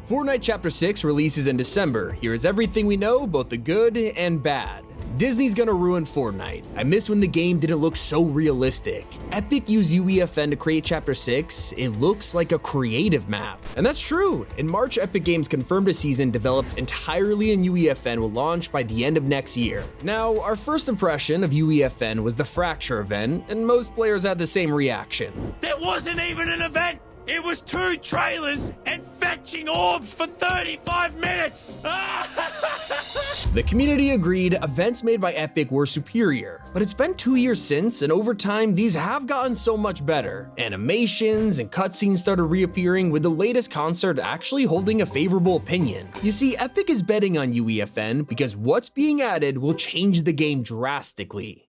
Fortnite Chapter 6 releases in December. Here is everything we know, both the good and bad. Disney's gonna ruin Fortnite. I miss when the game didn't look so realistic. Epic used UEFN to create Chapter 6. It looks like a creative map. And that's true. In March, Epic Games confirmed a season developed entirely in UEFN will launch by the end of next year. Now, our first impression of UEFN was the Fracture event, and most players had the same reaction. There wasn't even an event! It was 2 trailers and fetching orbs for 35 minutes! The community agreed events made by Epic were superior, but it's been 2 years since, and over time, these have gotten so much better. Animations and cutscenes started reappearing, with the latest concert actually holding a favorable opinion. You see, Epic is betting on UEFN because what's being added will change the game drastically.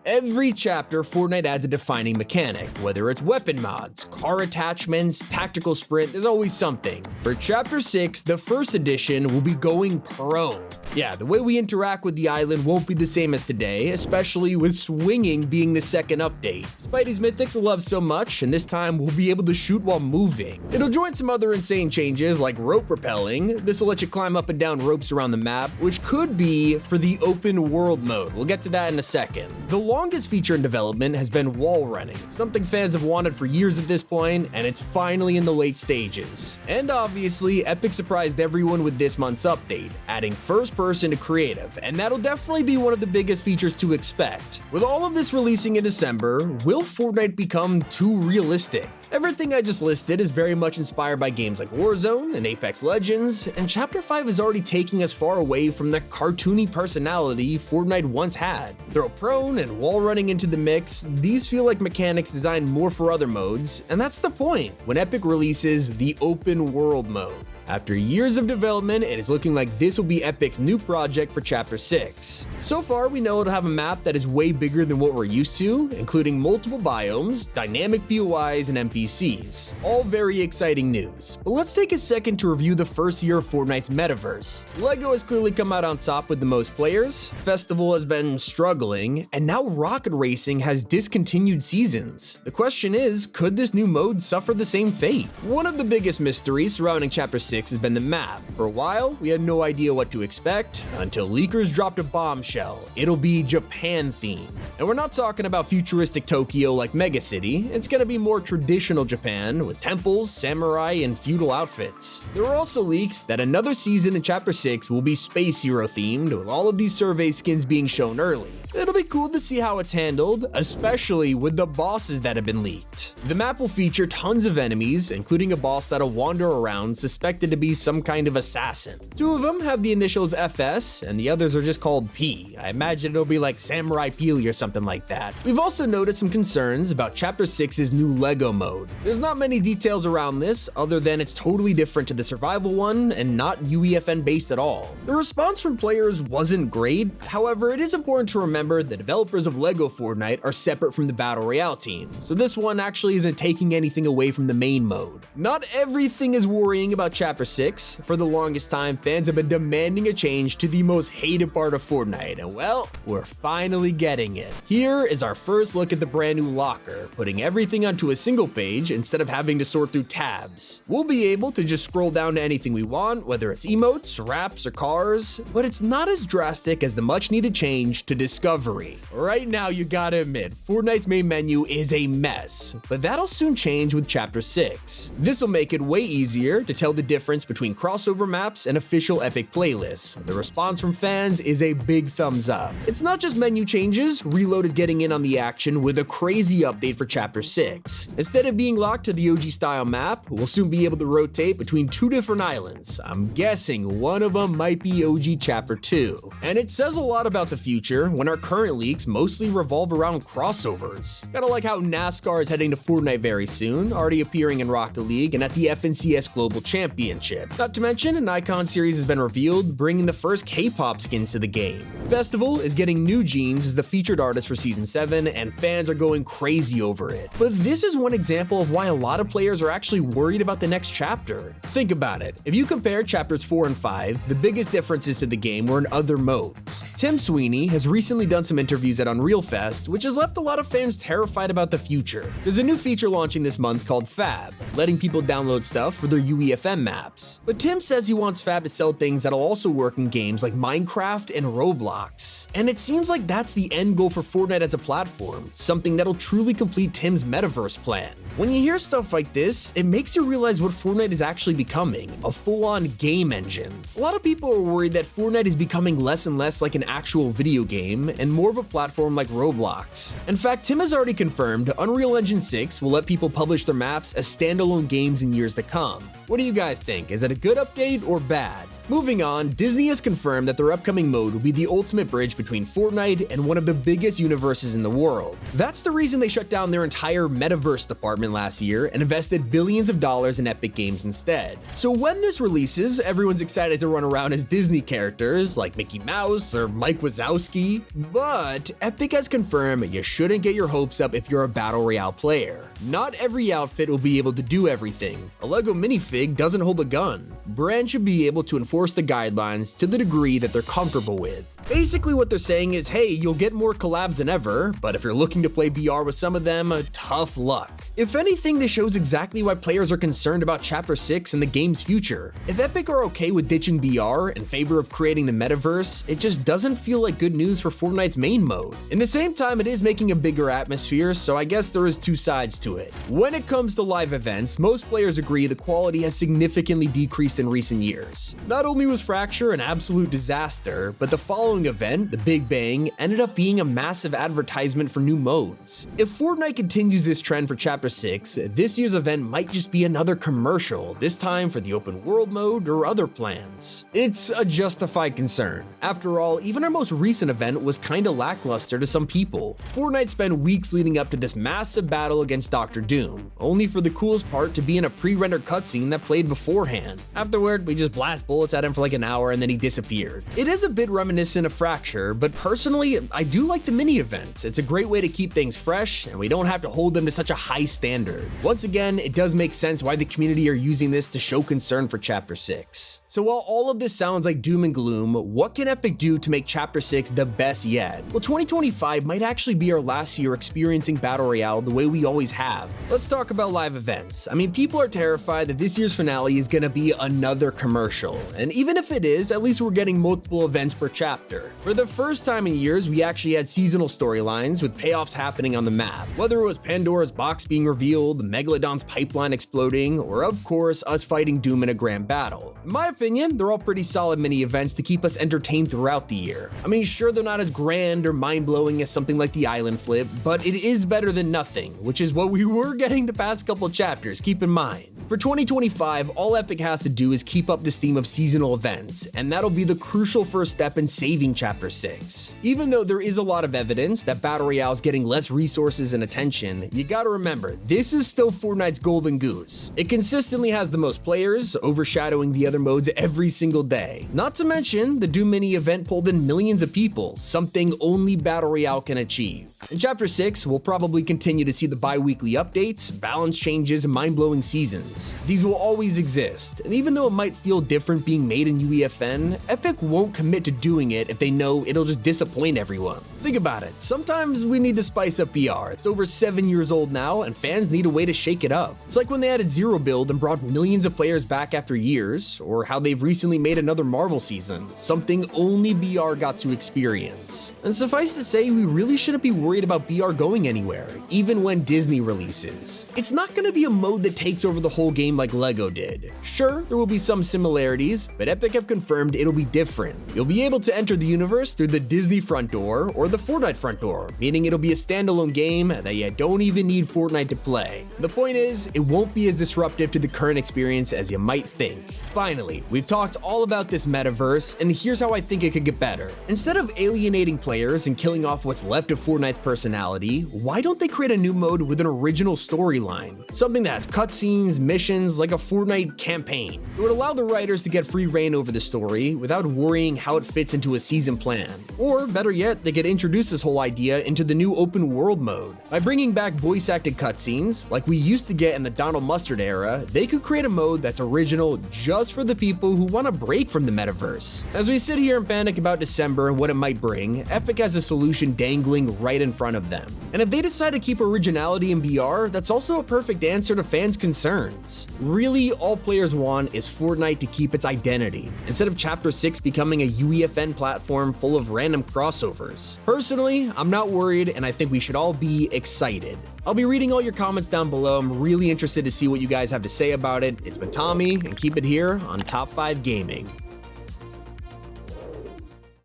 Every chapter, Fortnite adds a defining mechanic, whether it's weapon mods, car attachments, tactical sprint, there's always something. For Chapter 6, the first edition will be going pro. Yeah, the way we interact with the island won't be the same as today, especially with swinging being the second update. Spidey's mythics will love so much, and this time we'll be able to shoot while moving. It'll join some other insane changes like rope rappelling. This will let you climb up and down ropes around the map, which could be for the open world mode. We'll get to that in a second. The longest feature in development has been wall running, something fans have wanted for years at this point, and it's finally in the late stages. And obviously, Epic surprised everyone with this month's update, adding first person to creative, and that'll definitely be one of the biggest features to expect. With all of this releasing in December, will Fortnite become too realistic? Everything I just listed is very much inspired by games like Warzone and Apex Legends, and Chapter 5 is already taking us far away from the cartoony personality Fortnite once had. Throw prone and wall running into the mix, these feel like mechanics designed more for other modes, and that's the point when Epic releases the open world mode. After years of development, it is looking like this will be Epic's new project for Chapter 6. So far, we know it'll have a map that is way bigger than what we're used to, including multiple biomes, dynamic POIs, and NPCs. All very exciting news. But let's take a second to review the first year of Fortnite's metaverse. LEGO has clearly come out on top with the most players, Festival has been struggling, and now Rocket Racing has discontinued seasons. The question is, could this new mode suffer the same fate? One of the biggest mysteries surrounding Chapter 6 has been the map. For a while, we had no idea what to expect until leakers dropped a bombshell. It'll be Japan themed. And we're not talking about futuristic Tokyo like Mega City. It's gonna be more traditional Japan with temples, samurai, and feudal outfits. There were also leaks that another season in Chapter 6 will be Space Hero themed, with all of these survey skins being shown early. It'll be cool to see how it's handled, especially with the bosses that have been leaked. The map will feature tons of enemies, including a boss that'll wander around suspected to be some kind of assassin. 2 of them have the initials FS, and the others are just called P. I imagine it'll be like Samurai Peely or something like that. We've also noticed some concerns about Chapter 6's new LEGO mode. There's not many details around this, other than it's totally different to the survival one and not UEFN based at all. The response from players wasn't great, however, it is important to remember the developers of LEGO Fortnite are separate from the Battle Royale team, so this one actually isn't taking anything away from the main mode. Not everything is worrying about Chapter 6. For the longest time, fans have been demanding a change to the most hated part of Fortnite, and well, we're finally getting it. Here is our first look at the brand new locker, putting everything onto a single page instead of having to sort through tabs. We'll be able to just scroll down to anything we want, whether it's emotes, wraps, or cars, but it's not as drastic as the much needed change to discovery. Right now, you gotta admit, Fortnite's main menu is a mess, but that'll soon change with Chapter 6. This will make it way easier to tell the difference between crossover maps and official Epic playlists. The response from fans is a big thumbs up. It's not just menu changes, Reload is getting in on the action with a crazy update for Chapter 6. Instead of being locked to the OG style map, we'll soon be able to rotate between 2 different islands. I'm guessing one of them might be OG Chapter 2. And it says a lot about the future when our current leaks mostly revolve around crossovers. Kinda like how NASCAR is heading to Fortnite very soon, already appearing in Rocket League and at the FNCS Global Championship. Not to mention, an Icon series has been revealed, bringing the first K-pop skins to the game. Festival is getting new jeans as the featured artist for Season 7, and fans are going crazy over it. But this is one example of why a lot of players are actually worried about the next chapter. Think about it. If you compare Chapters 4 and 5, the biggest differences to the game were in other modes. Tim Sweeney has recently done some interviews at Unreal Fest, which has left a lot of fans terrified about the future. There's a new feature launching this month called Fab, letting people download stuff for their UEFM maps. But Tim says he wants Fab to sell things that'll also work in games like Minecraft and Roblox. And it seems like that's the end goal for Fortnite as a platform, something that'll truly complete Tim's metaverse plan. When you hear stuff like this, it makes you realize what Fortnite is actually becoming, a full-on game engine. A lot of people are worried that Fortnite is becoming less and less like an actual video game and more of a platform like Roblox. In fact, Tim has already confirmed Unreal Engine 6 will let people publish their maps as standalone games in years to come. What do you guys think? Is it a good update or bad? Moving on, Disney has confirmed that their upcoming mode will be the ultimate bridge between Fortnite and one of the biggest universes in the world. That's the reason they shut down their entire metaverse department last year and invested billions of dollars in Epic Games instead. So when this releases, everyone's excited to run around as Disney characters like Mickey Mouse or Mike Wazowski, but Epic has confirmed you shouldn't get your hopes up if you're a Battle Royale player. Not every outfit will be able to do everything. A Lego minifig doesn't hold a gun. Brands should be able to enforce the guidelines to the degree that they're comfortable with. Basically what they're saying is, hey, you'll get more collabs than ever, but if you're looking to play VR with some of them, tough luck. If anything, this shows exactly why players are concerned about Chapter 6 and the game's future. If Epic are okay with ditching VR in favor of creating the metaverse, it just doesn't feel like good news for Fortnite's main mode. In the same time, it is making a bigger atmosphere, so I guess there is two sides to it. When it comes to live events, most players agree the quality has significantly decreased in recent years. Not only was Fracture an absolute disaster, but the following event, the Big Bang, ended up being a massive advertisement for new modes. If Fortnite continues this trend for Chapter 6, this year's event might just be another commercial, this time for the open world mode or other plans. It's a justified concern. After all, even our most recent event was kinda lackluster to some people. Fortnite spent weeks leading up to this massive battle against Dr. Doom, only for the coolest part to be in a pre-rendered cutscene that played beforehand. Afterward, we just blast bullets at him for like an hour and then he disappeared. It is a bit reminiscent of Fracture, but personally, I do like the mini events. It's a great way to keep things fresh, and we don't have to hold them to such a high standard. Once again, it does make sense why the community are using this to show concern for Chapter 6. So while all of this sounds like doom and gloom, what can Epic do to make Chapter 6 the best yet? Well, 2025 might actually be our last year experiencing Battle Royale the way we always have. Let's talk about live events. I mean, people are terrified that this year's finale is gonna be another commercial, and even if it is, at least we're getting multiple events per chapter. For the first time in years, we actually had seasonal storylines with payoffs happening on the map, whether it was Pandora's box being revealed, Megalodon's pipeline exploding, or of course, us fighting Doom in a grand battle. In my opinion, they're all pretty solid mini events to keep us entertained throughout the year. I mean, sure, they're not as grand or mind-blowing as something like the Island Flip, but it is better than nothing, which is what we were getting the past couple chapters, keep in mind. For 2025, all Epic has to do is keep up this theme of seasonal events, and that'll be the crucial first step in saving Chapter 6. Even though there is a lot of evidence that Battle Royale is getting less resources and attention, you gotta remember, this is still Fortnite's golden goose. It consistently has the most players, overshadowing the other modes every single day. Not to mention, the Doom mini event pulled in millions of people, something only Battle Royale can achieve. In Chapter 6, we'll probably continue to see the bi-weekly updates, balance changes, and mind-blowing seasons. These will always exist, and even though it might feel different being made in UEFN, Epic won't commit to doing it if they know it'll just disappoint everyone. Think about it, sometimes we need to spice up BR. It's over 7 years old now, and fans need a way to shake it up. It's like when they added Zero Build and brought millions of players back after years, or how they've recently made another Marvel season, something only BR got to experience. And suffice to say, we really shouldn't be worried about BR going anywhere, even when Disney releases. It's not gonna be a mode that takes over the whole game like LEGO did. Sure, there will be some similarities, but Epic have confirmed it'll be different. You'll be able to enter the universe through the Disney front door or the Fortnite front door, meaning it'll be a standalone game that you don't even need Fortnite to play. The point is, it won't be as disruptive to the current experience as you might think. Finally, we've talked all about this metaverse, and here's how I think it could get better. Instead of alienating players and killing off what's left of Fortnite's personality, why don't they create a new mode with an original storyline? Something that has cutscenes, missions, like a Fortnite campaign. It would allow the writers to get free reign over the story without worrying how it fits into a season plan. Or better yet, they could introduce this whole idea into the new open world mode. By bringing back voice acted cutscenes, like we used to get in the Donald Mustard era, they could create a mode that's original just for the people who want to break from the metaverse. As we sit here and panic about December and what it might bring, Epic has a solution dangling right in front of them. And if they decide to keep originality in VR, that's also a perfect answer to fans' concerns. Really, all players want is Fortnite to keep its identity, instead of Chapter 6 becoming a UEFN platform full of random crossovers. Personally, I'm not worried, and I think we should all be excited. I'll be reading all your comments down below. I'm really interested to see what you guys have to say about it. It's been Tommy, and keep it here on Top 5 Gaming.